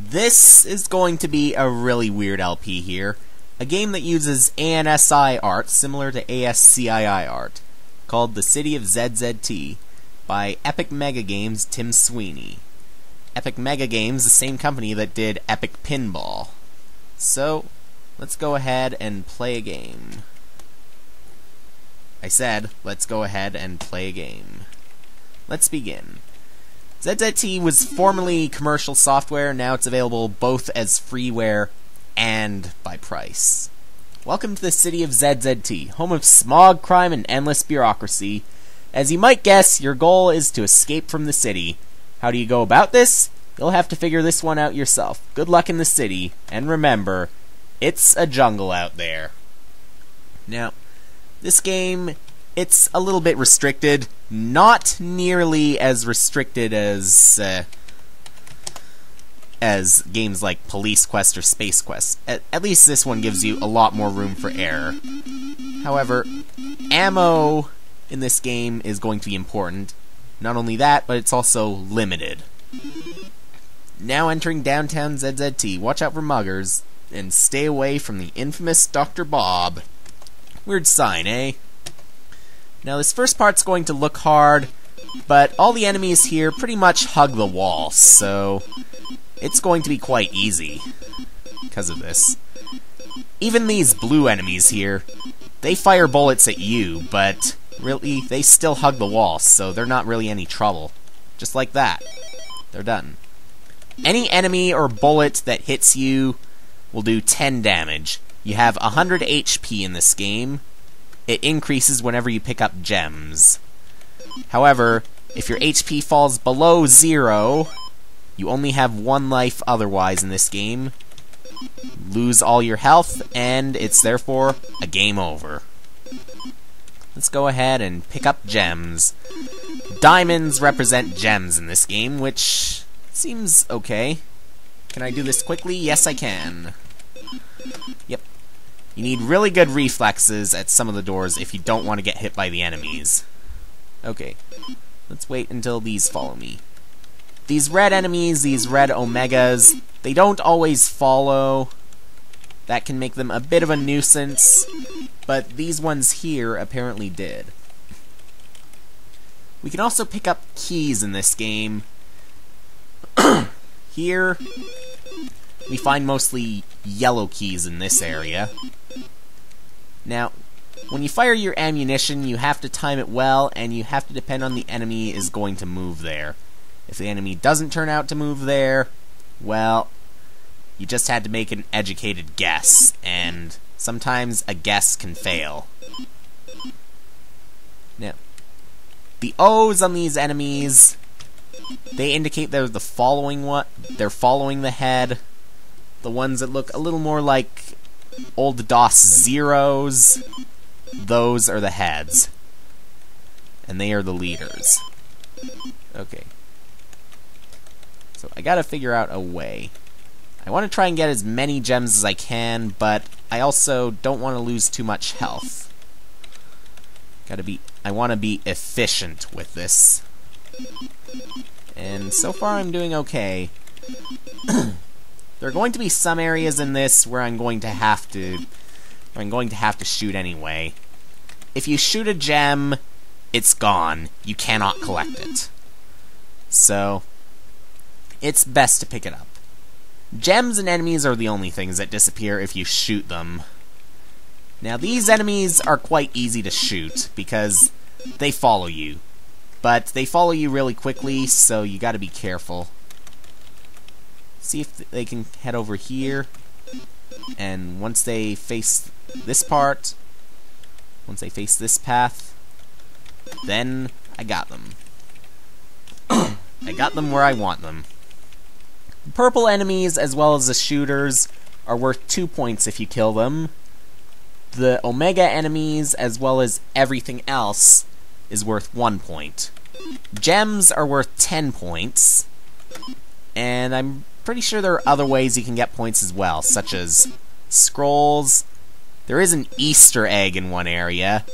This is going to be a really weird LP here. A game that uses ANSI art, similar to ASCII art, called The City of ZZT, by Epic Mega Games' Tim Sweeney. Epic Mega Games, the same company that did Epic Pinball. So, let's go ahead and play a game. I said, let's go ahead and play a game. Let's begin. ZZT was formerly commercial software, now it's available both as freeware and by price. Welcome to the city of ZZT, home of smog, crime, and endless bureaucracy. As you might guess, your goal is to escape from the city. How do you go about this? You'll have to figure this one out yourself. Good luck in the city, and remember, it's a jungle out there. Now, this game, it's a little bit restricted. Not nearly as restricted as games like Police Quest or Space Quest. At least this one gives you a lot more room for error. However, ammo in this game is going to be important. Not only that, but it's also limited. Now entering downtown ZZT, watch out for muggers, and stay away from the infamous Dr. Bob. Weird sign, eh? Now this first part's going to look hard, but all the enemies here pretty much hug the wall, so it's going to be quite easy because of this. Even these blue enemies here, they fire bullets at you, but really, they still hug the wall, so they're not really any trouble. Just like that. They're done. Any enemy or bullet that hits you will do 10 damage. You have 100 HP in this game. It increases whenever you pick up gems. However, if your HP falls below 0, you only have 1 life otherwise in this game. Lose all your health, and it's therefore a game over. Let's go ahead and pick up gems. Diamonds represent gems in this game, which seems okay. Can I do this quickly? Yes, I can. Yep. You need really good reflexes at some of the doors if you don't want to get hit by the enemies. Okay. Let's wait until these follow me. These red enemies, these red omegas, they don't always follow. That can make them a bit of a nuisance, but these ones here apparently did. We can also pick up keys in this game. Here, we find mostly yellow keys in this area. Now, when you fire your ammunition, you have to time it well, and you have to depend on the enemy is going to move there. If the enemy doesn't turn out to move there, well, you just had to make an educated guess, and sometimes a guess can fail. Now, the O's on these enemies, they indicate they're the following they're following the head. The ones that look a little more like old DOS zeros, those are the heads. And they are the leaders. Okay. So I gotta figure out a way. I want to try and get as many gems as I can, but I also don't want to lose too much health. I want to be efficient with this. And so far I'm doing okay. There are going to be some areas in this where I'm going to have to shoot anyway. If you shoot a gem, it's gone. You cannot collect it. So, it's best to pick it up. Gems and enemies are the only things that disappear if you shoot them. Now, these enemies are quite easy to shoot because they follow you. But they follow you really quickly, so you gotta be careful. See if they can head over here, and once they face this part, once they face this path, then I got them. I got them where I want them. Purple enemies, as well as the shooters, are worth 2 points if you kill them. The Omega enemies, as well as everything else, is worth 1 point. Gems are worth 10 points, and I'm pretty sure there are other ways you can get points as well, such as scrolls. There is an Easter egg in one area,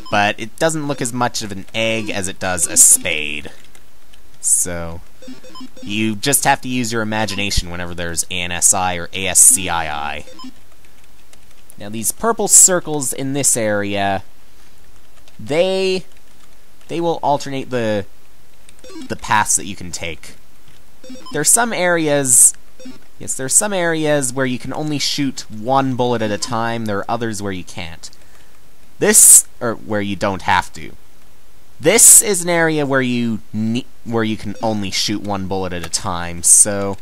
but it doesn't look as much of an egg as it does a spade. So, You just have to use your imagination whenever there's ANSI or ASCII. Now these purple circles in this area, they will alternate the paths that you can take. There's some areas where you can only shoot one bullet at a time. There are others where you can't. Where you don't have to. This is an area where you can only shoot one bullet at a time, so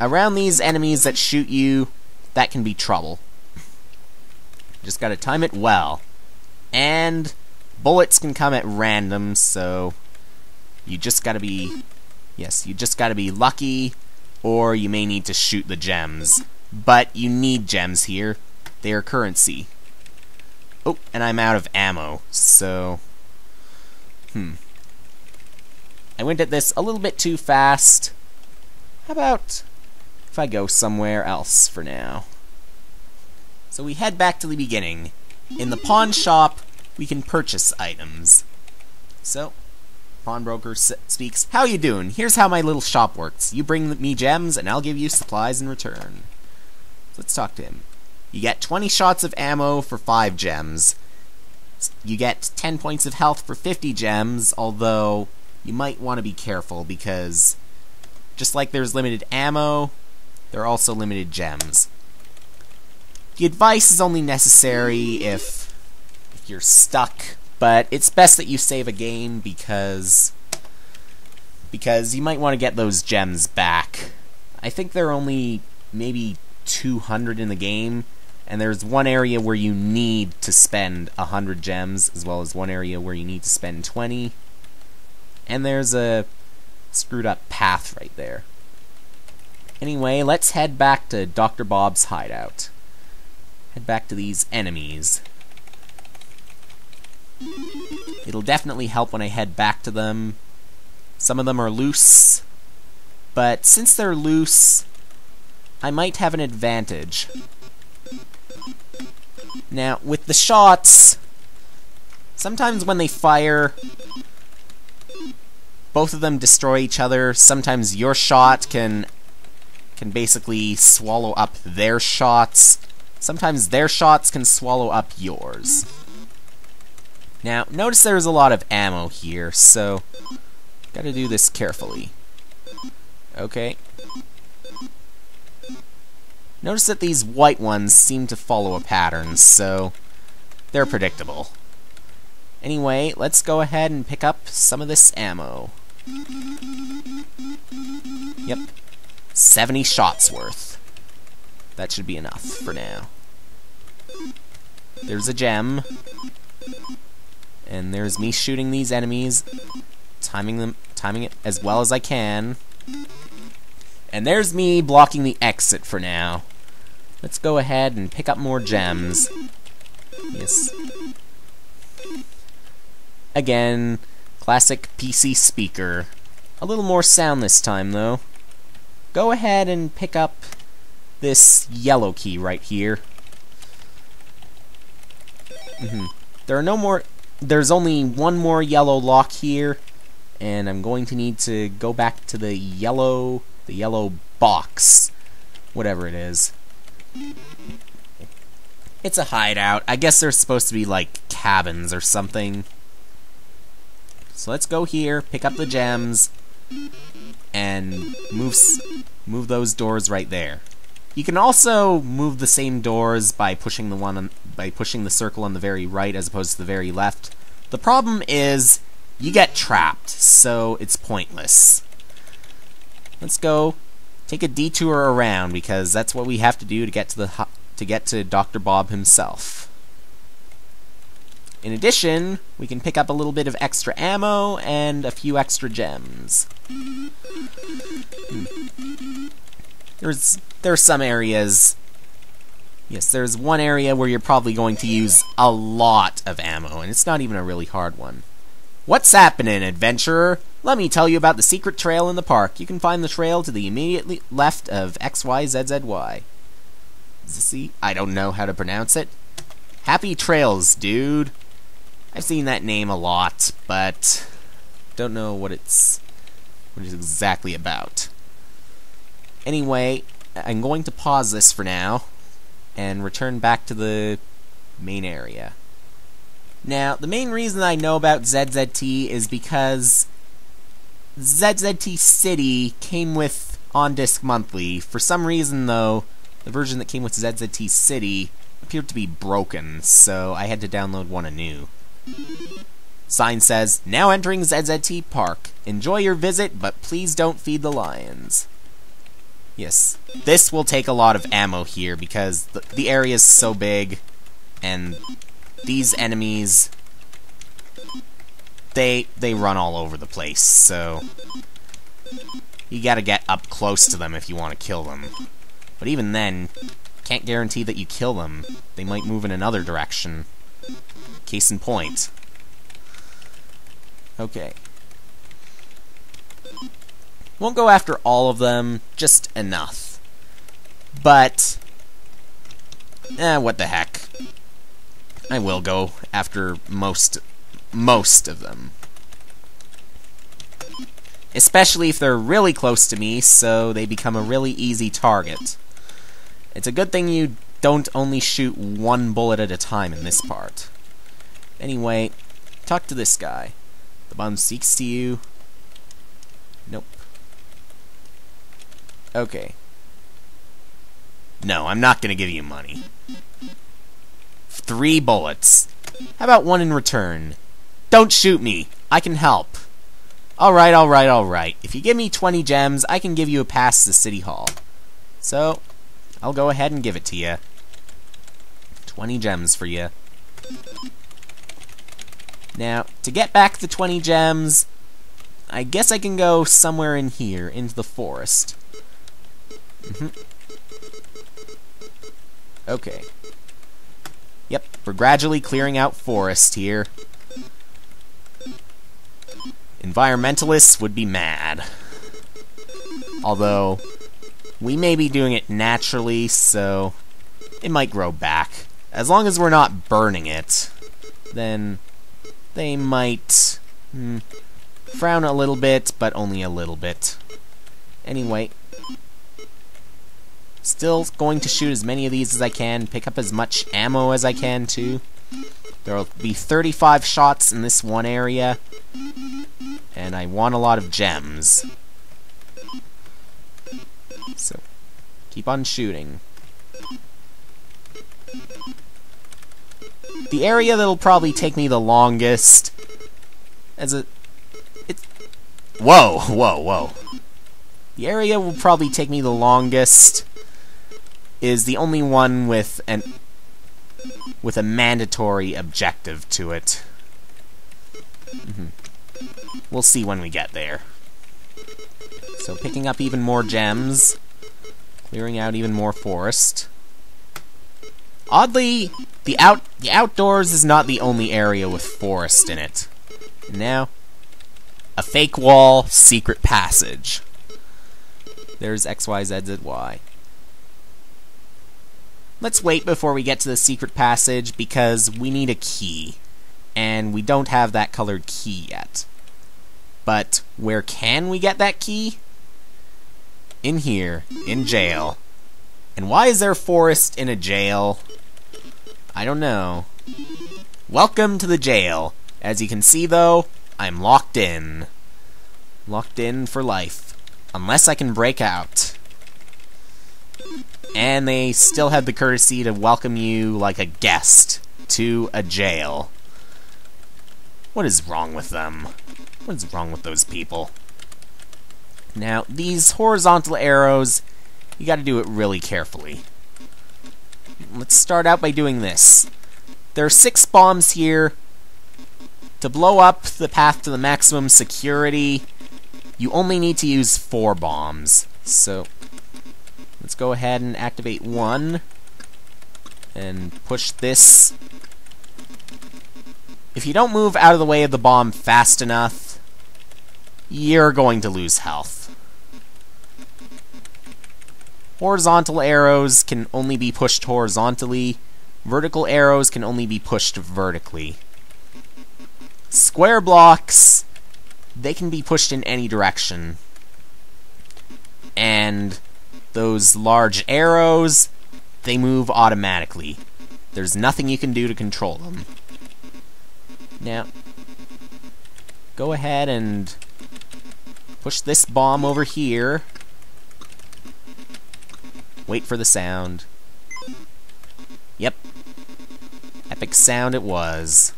around these enemies that shoot you, that can be trouble. Just gotta time it well. And bullets can come at random, so you just gotta be lucky, or you may need to shoot the gems. But you need gems here. They are currency. Oh, and I'm out of ammo, so I went at this a little bit too fast. How about if I go somewhere else for now? So we head back to the beginning. In the pawn shop, we can purchase items. So, pawnbroker speaks, "How you doing? Here's how my little shop works. You bring me gems, and I'll give you supplies in return." Let's talk to him. You get 20 shots of ammo for 5 gems. You get 10 points of health for 50 gems, although you might want to be careful because just like there's limited ammo, there are also limited gems. The advice is only necessary if you're stuck, but it's best that you save a game because you might want to get those gems back. I think there are only maybe 200 in the game, and there's one area where you need to spend 100 gems, as well as one area where you need to spend 20. And there's a screwed up path right there. Anyway, let's head back to Dr. Bob's hideout. Head back to these enemies. It'll definitely help when I head back to them. Some of them are loose, but since they're loose, I might have an advantage. Now, with the shots, sometimes when they fire, both of them destroy each other. Sometimes your shot can basically swallow up their shots. Sometimes their shots can swallow up yours. Now, notice there's a lot of ammo here, so gotta do this carefully. Okay. Notice that these white ones seem to follow a pattern, so they're predictable. Anyway, let's go ahead and pick up some of this ammo. Yep. 70 shots worth. That should be enough for now. There's a gem. And there's me shooting these enemies, timing it as well as I can. And there's me blocking the exit for now. Let's go ahead and pick up more gems. Yes. Again, classic PC speaker. A little more sound this time, though. Go ahead and pick up this yellow key right here. There's only one more yellow lock here, and I'm going to need to go back to the yellow box, whatever it is. It's a hideout. I guess they're supposed to be like cabins or something. So let's go here, pick up the gems, and move those doors right there. You can also move the same doors by pushing the circle on the very right as opposed to the very left. The problem is you get trapped, so it's pointless. Let's go take a detour around because that's what we have to do to get to Dr. Bob himself. In addition, we can pick up a little bit of extra ammo and a few extra gems. There are some areas. Yes, there's one area where you're probably going to use a lot of ammo, and it's not even a really hard one. What's happening, adventurer? Let me tell you about the secret trail in the park. You can find the trail to the immediately left of XYZZY. ZZT? I don't know how to pronounce it. Happy trails, dude. I've seen that name a lot, but don't know what its what it's exactly about. Anyway, I'm going to pause this for now and return back to the main area. Now, the main reason I know about ZZT is because ZZT City came with On-Disc Monthly. For some reason, though, the version that came with ZZT City appeared to be broken, so I had to download one anew. Sign says, "Now entering ZZT Park. Enjoy your visit, but please don't feed the lions." Yes, this will take a lot of ammo here because the area is so big, and these enemies, they run all over the place, so you gotta get up close to them if you want to kill them. But even then, can't guarantee that you kill them. They might move in another direction. Case in point. Okay. Won't go after all of them, just enough. But, what the heck. I will go after most of them. Especially if they're really close to me, so they become a really easy target. It's a good thing you don't only shoot one bullet at a time in this part. Anyway, talk to this guy. The bum speaks to you. Nope. Okay. No, I'm not gonna give you money. 3 bullets. How about 1 in return? Don't shoot me. I can help. Alright, alright, alright. If you give me 20 gems, I can give you a pass to City Hall. So, I'll go ahead and give it to you. 20 gems for you. Now, to get back the 20 gems, I guess I can go somewhere in here, into the forest. Okay. Yep, we're gradually clearing out forest here. Environmentalists would be mad. Although, we may be doing it naturally, so it might grow back. As long as we're not burning it, then they might frown a little bit, but only a little bit. Anyway, still going to shoot as many of these as I can, pick up as much ammo as I can too. There will be 35 shots in this one area, and I want a lot of gems. So, keep on shooting. The area that'll probably take me the longest Whoa, whoa, whoa. The area will probably take me the longest is the only one with a mandatory objective to it. We'll see when we get there. So picking up even more gems, clearing out even more forest. Oddly, the outdoors is not the only area with forest in it. Now, a fake wall, secret passage. There's XYZZY. Let's wait before we get to the secret passage because we need a key, and we don't have that colored key yet. But where can we get that key? In here, in jail. And why is there forest in a jail? I don't know. Welcome to the jail. As you can see though, I'm locked in. Locked in for life. Unless I can break out. And they still have the courtesy to welcome you like a guest to a jail. What is wrong with them? What is wrong with those people? Now, these horizontal arrows, you gotta do it really carefully. Let's start out by doing this. There are 6 bombs here. To blow up the path to the maximum security, you only need to use 4 bombs. So, let's go ahead and activate 1. And push this. If you don't move out of the way of the bomb fast enough, you're going to lose health. Horizontal arrows can only be pushed horizontally. Vertical arrows can only be pushed vertically. Square blocks, they can be pushed in any direction. And those large arrows, they move automatically. There's nothing you can do to control them. Now, go ahead and push this bomb over here. Wait for the sound. Yep. Epic sound it was.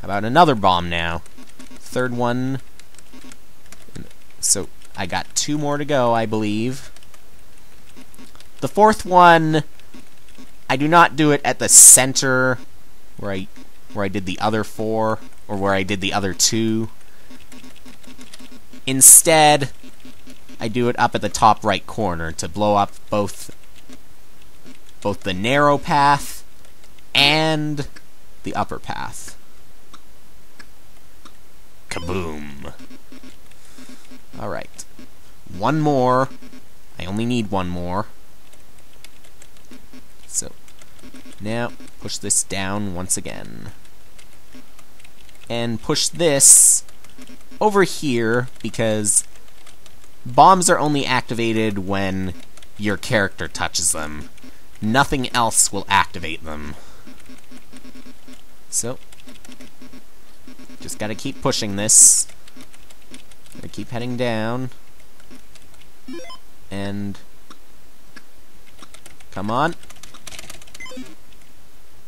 How about another bomb now? Third one. So, I got 2 more to go, I believe. The fourth one, I do not do it at the center where I did the other 4, or where I did the other 2. Instead, I do it up at the top right corner to blow up both the narrow path and the upper path. Kaboom. Alright. One more. I only need one more. So, now, push this down once again. And push this over here, because bombs are only activated when your character touches them. Nothing else will activate them. So, just gotta keep pushing this. Gotta keep heading down. And come on.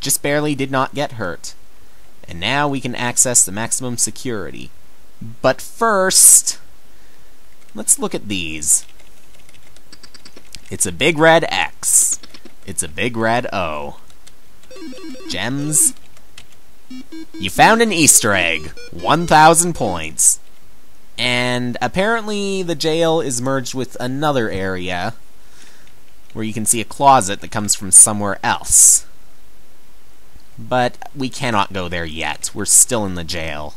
Just barely did not get hurt. And now we can access the maximum security. But first, let's look at these. It's a big red X. It's a big red O. Gems. You found an Easter egg. 1,000 points. And apparently the jail is merged with another area where you can see a closet that comes from somewhere else. But we cannot go there yet. We're still in the jail.